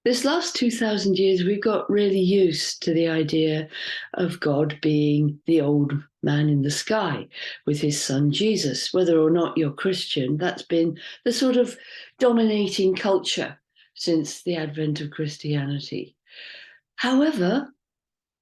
This last 2,000 years, we've got really used to the idea of God being the old man in the sky with his son Jesus. Whether or not you're Christian, that's been the sort of dominating culture since the advent of Christianity. However,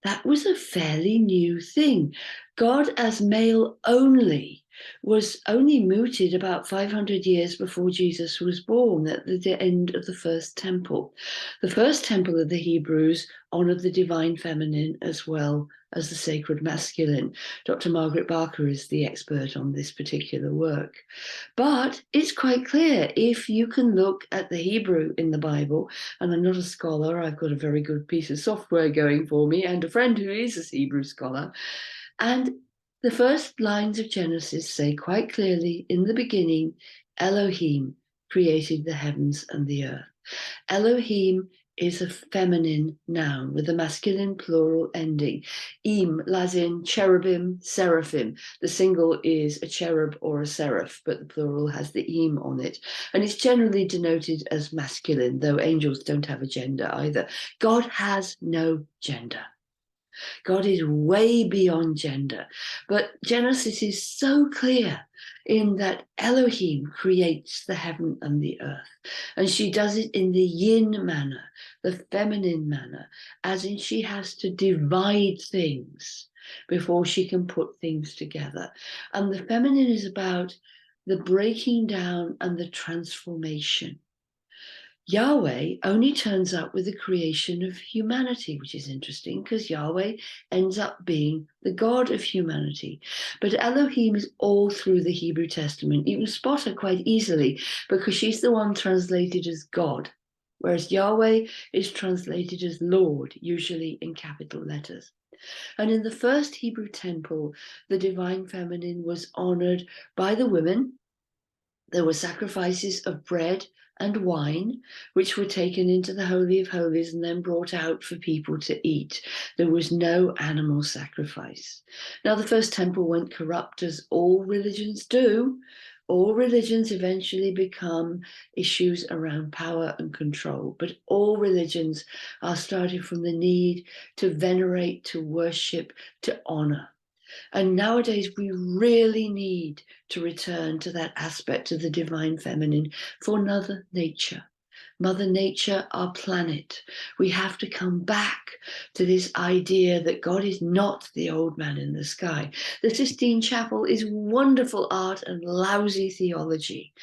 that was a fairly new thing. God as male only was only mooted about 500 years before Jesus was born, at the end of the first temple. The first temple of the Hebrews honored the divine feminine as well as the sacred masculine. Dr. Margaret Barker is the expert on this particular work. But it's quite clear if you can look at the Hebrew in the Bible, and I'm not a scholar, I've got a very good piece of software going for me and a friend who is a Hebrew scholar, and the first lines of Genesis say quite clearly, in the beginning, Elohim created the heavens and the earth. Elohim is a feminine noun with a masculine plural ending. Im, as in cherubim, seraphim. The single is a cherub or a seraph, but the plural has the im on it. And it's generally denoted as masculine, though angels don't have a gender either. God has no gender. God is way beyond gender. But Genesis is so clear in that Elohim creates the heaven and the earth. And she does it in the yin manner, the feminine manner, as in she has to divide things before she can put things together. And the feminine is about the breaking down and the transformation. Yahweh only turns up with the creation of humanity, which is interesting because Yahweh ends up being the God of humanity. But Elohim is all through the Hebrew Testament. You can spot her quite easily because she's the one translated as God, whereas Yahweh is translated as Lord, usually in capital letters. And in the first Hebrew temple, the divine feminine was honored by the women. There were sacrifices of bread and wine, which were taken into the Holy of Holies and then brought out for people to eat. There was no animal sacrifice. Now, the first temple went corrupt, as all religions do. All religions eventually become issues around power and control, but all religions are starting from the need to venerate, to worship, to honor. And nowadays, we really need to return to that aspect of the divine feminine for Mother Nature. Mother Nature, our planet. We have to come back to this idea that God is not the old man in the sky. The Sistine Chapel is wonderful art and lousy theology.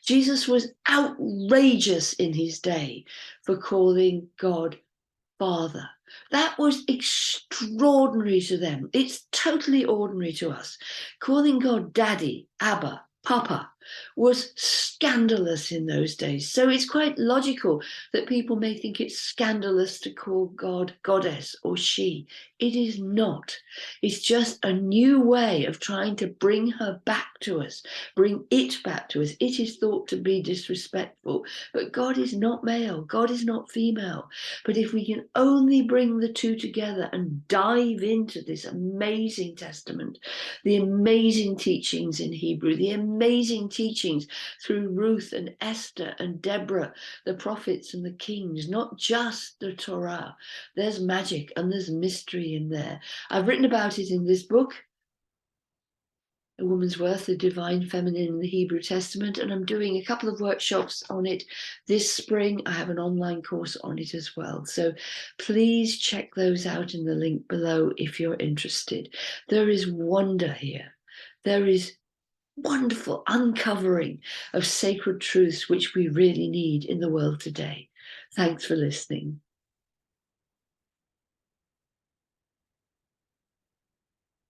Jesus was outrageous in his day for calling God Father. That was extraordinary to them. It's totally ordinary to us. Calling God Daddy, Abba, Papa was scandalous in those days. So it's quite logical that people may think it's scandalous to call God Goddess or she. It is not. It's just a new way of trying to bring her back to us, bring it back to us. It is thought to be disrespectful, but God is not male. God is not female. But if we can only bring the two together and dive into this amazing testament, the amazing teachings in Hebrew, the amazing teachings through Ruth and Esther and Deborah, the prophets and the kings, not just the Torah. There's magic and there's mystery in there. I've written about it in this book, A Woman's Worth, the Divine Feminine in the Hebrew Testament, and I'm doing a couple of workshops on it this spring. I have an online course on it as well. So please check those out in the link below if you're interested. There is wonder here. There is wonderful uncovering of sacred truths which we really need in the world today. Thanks for listening.